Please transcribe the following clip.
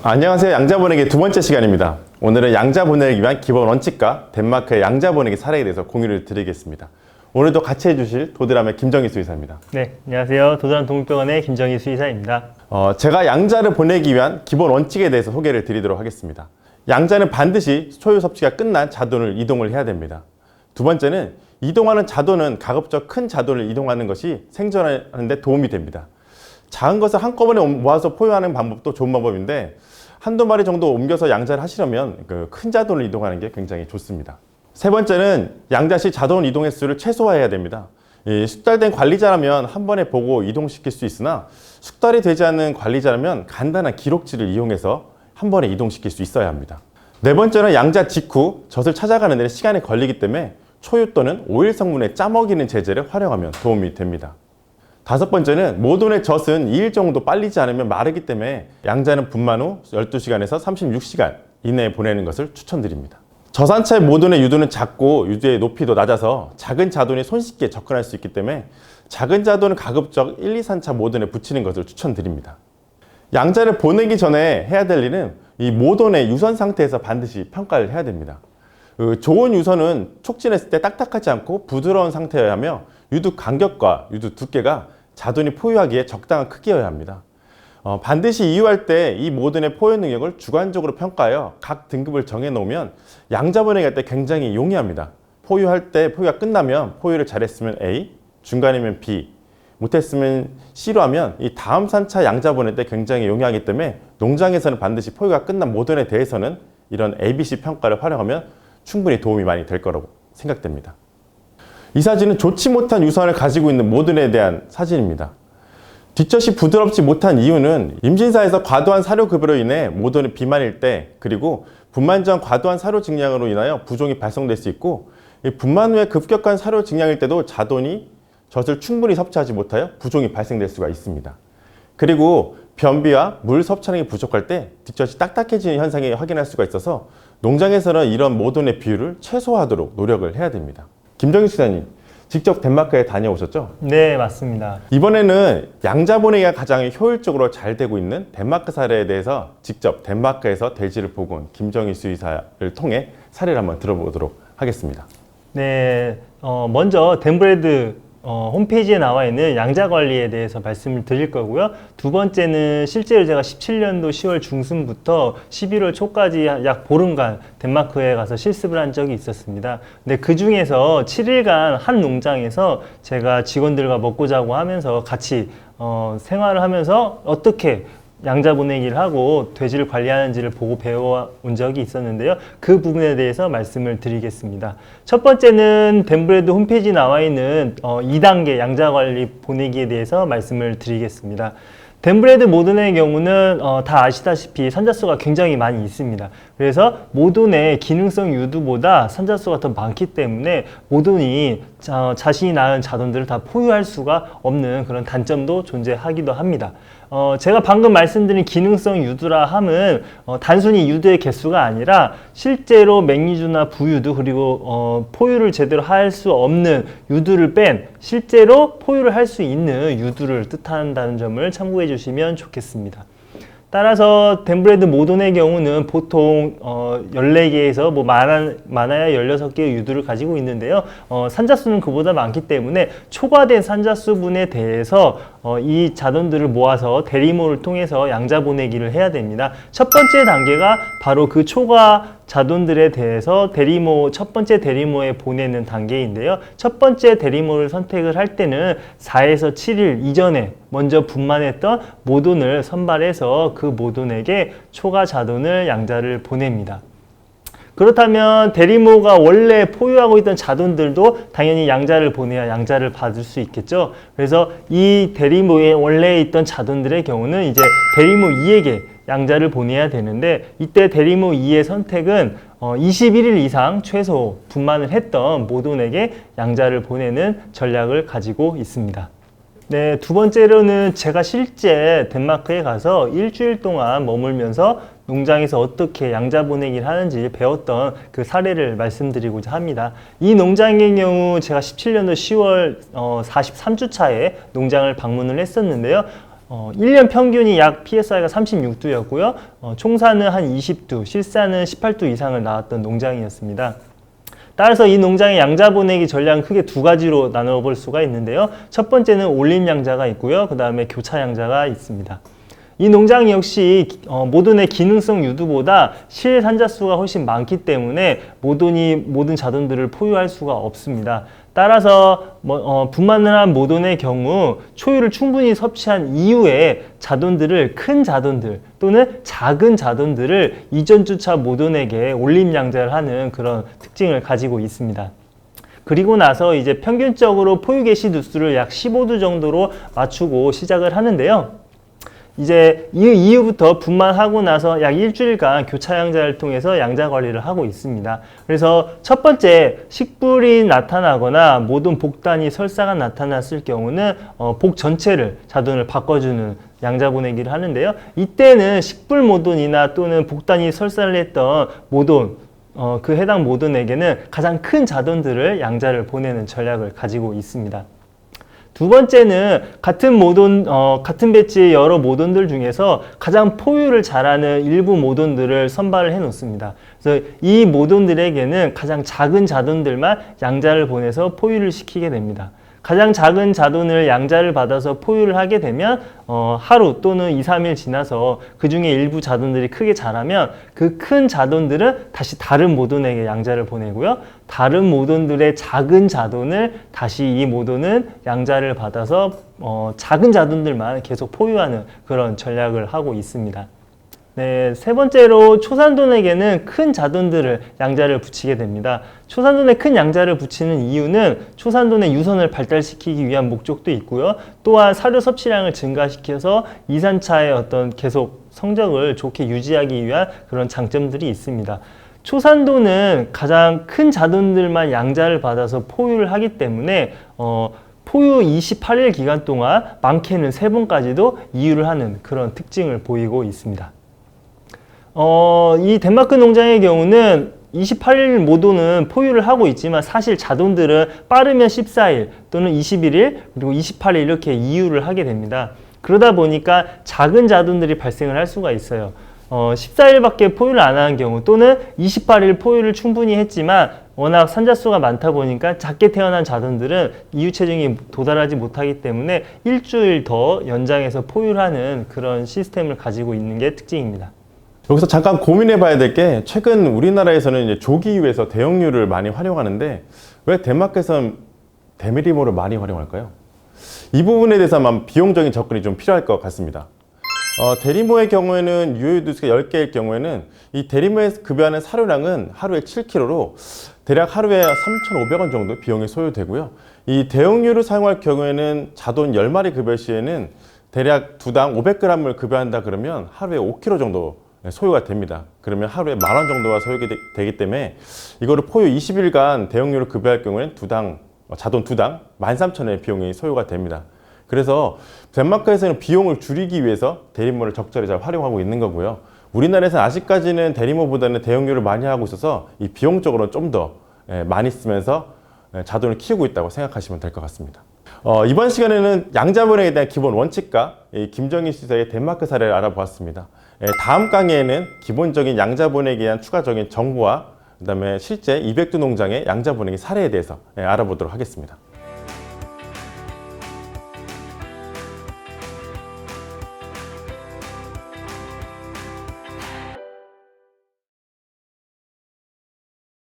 안녕하세요. 양자 보내기 두 번째 시간입니다. 오늘은 양자 보내기 위한 기본 원칙과 덴마크의 양자 보내기 사례에 대해서 공유를 드리겠습니다. 오늘도 같이 해주실 도드람의 김정희 수의사입니다. 네, 안녕하세요. 도드람 동국병원의 김정희 수의사입니다. 제가 양자를 보내기 위한 기본 원칙에 대해서 소개를 드리도록 하겠습니다. 양자는 반드시 초유 섭취가 끝난 자돈을 이동을 해야 됩니다. 두 번째는 이동하는 자돈은 가급적 큰 자돈을 이동하는 것이 생존하는 데 도움이 됩니다. 작은 것을 한꺼번에 모아서 포유하는 방법도 좋은 방법인데 한두 마리 정도 옮겨서 양자를 하시려면 큰 자돈을 이동하는 게 굉장히 좋습니다. 세 번째는 양자 시 자돈 이동 횟수를 최소화해야 됩니다. 숙달된 관리자라면 한 번에 보고 이동시킬 수 있으나 숙달이 되지 않는 관리자라면 간단한 기록지를 이용해서 한 번에 이동시킬 수 있어야 합니다. 네 번째는 양자 직후 젖을 찾아가는 데 시간이 걸리기 때문에 초유 또는 오일 성분의 짜먹이는 제제를 활용하면 도움이 됩니다. 다섯 번째는 모돈의 젖은 2일 정도 빨리지 않으면 마르기 때문에 양자는 분만 후 12시간에서 36시간 이내에 보내는 것을 추천드립니다. 저산차의 모돈의 유두는 작고 유두의 높이도 낮아서 작은 자돈이 손쉽게 접근할 수 있기 때문에 작은 자돈은 가급적 1, 2, 3차 모돈에 붙이는 것을 추천드립니다. 양자를 보내기 전에 해야 될 일은 이 모돈의 유선 상태에서 반드시 평가를 해야 됩니다. 좋은 유선은 촉진했을 때 딱딱하지 않고 부드러운 상태여야 하며 유두 간격과 유두 두께가 자돈이 포유하기에 적당한 크기여야 합니다. 반드시 이유할 때 이 모든의 포유 능력을 주관적으로 평가하여 각 등급을 정해 놓으면 양자 보내기 할 때 굉장히 용이합니다. 포유할 때 포유가 끝나면 포유를 잘했으면 A, 중간이면 B, 못했으면 C로 하면 이 다음 산차 양자 보낼 때 굉장히 용이하기 때문에 농장에서는 반드시 포유가 끝난 모돈에 대해서는 이런 ABC 평가를 활용하면 충분히 도움이 많이 될 거라고 생각됩니다. 이 사진은 좋지 못한 유선을 가지고 있는 모돈에 대한 사진입니다. 뒷젖이 부드럽지 못한 이유는 임신사에서 과도한 사료급여로 인해 모돈이 비만일 때, 그리고 분만 전 과도한 사료 증량으로 인하여 부종이 발생될 수 있고, 분만 후에 급격한 사료 증량일 때도 자돈이 젖을 충분히 섭취하지 못하여 부종이 발생될 수가 있습니다. 그리고 변비와 물 섭취량이 부족할 때 뒷젖이 딱딱해지는 현상이 확인할 수가 있어서 농장에서는 이런 모돈의 비율을 최소화하도록 노력을 해야 됩니다. 김정희 수사님, 직접 덴마크에 다녀오셨죠? 네, 맞습니다. 이번에는 양자 보내기가 가장 효율적으로 잘 되고 있는 덴마크 사례에 대해서 직접 덴마크에서 대지를 보고 온 김정희 수의사를 통해 사례를 한번 들어보도록 하겠습니다. 네, 먼저 덴브레드 홈페이지에 나와 있는 양자 관리에 대해서 말씀을 드릴 거고요. 두 번째는 실제로 제가 17년도 10월 중순부터 11월 초까지 약 보름간 덴마크에 가서 실습을 한 적이 있었습니다. 근데 그 중에서 7일간 한 농장에서 제가 직원들과 먹고 자고 하면서 같이 생활을 하면서 어떻게 양자 보내기를 하고 돼지를 관리하는지를 보고 배워온 적이 있었는데요. 그 부분에 대해서 말씀을 드리겠습니다. 첫 번째는 덴브레드 홈페이지에 나와 있는 2단계 양자 관리 보내기에 대해서 말씀을 드리겠습니다. 덴브레드 모돈의 경우는 다 아시다시피 산자수가 굉장히 많이 있습니다. 그래서 모돈의 기능성 유두보다 산자수가 더 많기 때문에 모돈이 자신이 낳은 자돈들을 다 포유할 수가 없는 그런 단점도 존재하기도 합니다. 제가 방금 말씀드린 기능성 유두라 함은 단순히 유두의 개수가 아니라 실제로 맥리주나 부유두 그리고 포유를 제대로 할 수 없는 유두를 뺀 실제로 포유를 할 수 있는 유두를 뜻한다는 점을 참고해 주시면 좋겠습니다. 따라서 덴브레드 모돈의 경우는 보통 14개에서 많아야 16개의 유두를 가지고 있는데요. 산자수는 그보다 많기 때문에 초과된 산자수분에 대해서 이 자돈들을 모아서 대리모를 통해서 양자 보내기를 해야 됩니다. 첫 번째 단계가 바로 그 초과 자돈들에 대해서 첫 번째 대리모에 보내는 단계인데요. 첫 번째 대리모를 선택을 할 때는 4에서 7일 이전에 먼저 분만했던 모돈을 선발해서 그 모돈에게 초과 자돈을 양자를 보냅니다. 그렇다면 대리모가 원래 포유하고 있던 자돈들도 당연히 양자를 보내야 양자를 받을 수 있겠죠. 그래서 이 대리모에 원래 있던 자돈들의 경우는 이제 대리모 2에게 양자를 보내야 되는데 이때 대리모 2의 선택은 21일 이상 최소 분만을 했던 모돈에게 양자를 보내는 전략을 가지고 있습니다. 네, 두 번째로는 제가 실제 덴마크에 가서 일주일 동안 머물면서 농장에서 어떻게 양자 보내기를 하는지 배웠던 그 사례를 말씀드리고자 합니다. 이 농장의 경우 제가 17년도 10월 43주 차에 농장을 방문을 했었는데요. 1년 평균이 약 PSI가 36두였고요. 총사는 한 20두, 실사는 18두 이상을 낳았던 농장이었습니다. 따라서 이 농장의 양자 보내기 전략은 크게 두 가지로 나눠 볼 수가 있는데요. 첫 번째는 올림 양자가 있고요. 그 다음에 교차 양자가 있습니다. 이 농장 역시 모돈의 기능성 유두보다 실 산자수가 훨씬 많기 때문에 모든 자돈들을 포유할 수가 없습니다. 따라서 분만을 한 모돈의 경우 초유를 충분히 섭취한 이후에 자돈들을 큰 자돈들 또는 작은 자돈들을 이전 주차 모돈에게 올림 양자를 하는 그런 특징을 가지고 있습니다. 그리고 나서 이제 평균적으로 포유 개시 두수를 약 15두 정도로 맞추고 시작을 하는데요. 이제 이 이후부터 분만하고 나서 약 일주일간 교차 양자를 통해서 양자 관리를 하고 있습니다. 그래서 첫 번째 식불이 나타나거나 모든 복단이 설사가 나타났을 경우는 복 전체를 자돈을 바꿔주는 양자 보내기를 하는데요. 이때는 식불 모돈이나 또는 복단이 설사를 했던 모돈 그 해당 모돈에게는 가장 큰 자돈들을 양자를 보내는 전략을 가지고 있습니다. 두 번째는 같은 배지의 여러 모돈들 중에서 가장 포유를 잘하는 일부 모돈들을 선발을 해 놓습니다. 그래서 이 모돈들에게는 가장 작은 자돈들만 양자를 보내서 포유를 시키게 됩니다. 가장 작은 자돈을 양자를 받아서 포유를 하게 되면 하루 또는 2, 3일 지나서 그 중에 일부 자돈들이 크게 자라면 그 큰 자돈들은 다시 다른 모돈에게 양자를 보내고요. 다른 모돈들의 작은 자돈을 다시 이 모돈은 양자를 받아서 작은 자돈들만 계속 포유하는 그런 전략을 하고 있습니다. 네, 세 번째로 초산돈에게는 큰 자돈들을 양자를 붙이게 됩니다. 초산돈에 큰 양자를 붙이는 이유는 초산돈의 유선을 발달시키기 위한 목적도 있고요. 또한 사료 섭취량을 증가시켜서 이산차의 어떤 계속 성적을 좋게 유지하기 위한 그런 장점들이 있습니다. 초산돈은 가장 큰 자돈들만 양자를 받아서 포유를 하기 때문에 포유 28일 기간 동안 많게는 3번까지도 이유를 하는 그런 특징을 보이고 있습니다. 이 덴마크 농장의 경우는 28일 모돈은 포유를 하고 있지만 사실 자돈들은 빠르면 14일 또는 21일 그리고 28일 이렇게 이유를 하게 됩니다. 그러다 보니까 작은 자돈들이 발생을 할 수가 있어요. 14일밖에 포유를 안 하는 경우 또는 28일 포유를 충분히 했지만 워낙 산자수가 많다 보니까 작게 태어난 자돈들은 이유 체중이 도달하지 못하기 때문에 일주일 더 연장해서 포유를 하는 그런 시스템을 가지고 있는 게 특징입니다. 여기서 잠깐 고민해 봐야 될 게 최근 우리나라에서는 이제 조기 위해서 대형류를 많이 활용하는데 왜 덴마크에서는 대미리모를 많이 활용할까요? 이 부분에 대해서만 비용적인 접근이 좀 필요할 것 같습니다. 대리모의 경우에는 유효두수가 10개일 경우에는 이 대리모에서 급여하는 사료량은 하루에 7kg로 대략 하루에 3,500원 정도 비용이 소요되고요. 이 대형류를 사용할 경우에는 자돈 10마리 급여 시에는 대략 두당 500g을 급여한다 그러면 하루에 5kg 정도 소요가 됩니다. 그러면 하루에 10,000원 정도가 소요가 되기 때문에 이거를 포유 20일간 대형류를 급여할 경우에는 자돈 두당 13,000원의 비용이 소요가 됩니다. 그래서 덴마크에서는 비용을 줄이기 위해서 대리모를 적절히 잘 활용하고 있는 거고요. 우리나라에서는 아직까지는 대리모보다는 대형류를 많이 하고 있어서 이 비용적으로 좀 더 많이 쓰면서 자돈을 키우고 있다고 생각하시면 될 것 같습니다. 이번 시간에는 양자분해에 대한 기본 원칙과 김정희 시사의 덴마크 사례를 알아보았습니다. 다음 강의에는 기본적인 양자 보내기에 대한 추가적인 정보와 그다음에 실제 200두 농장의 양자 보내기 사례에 대해서 알아보도록 하겠습니다.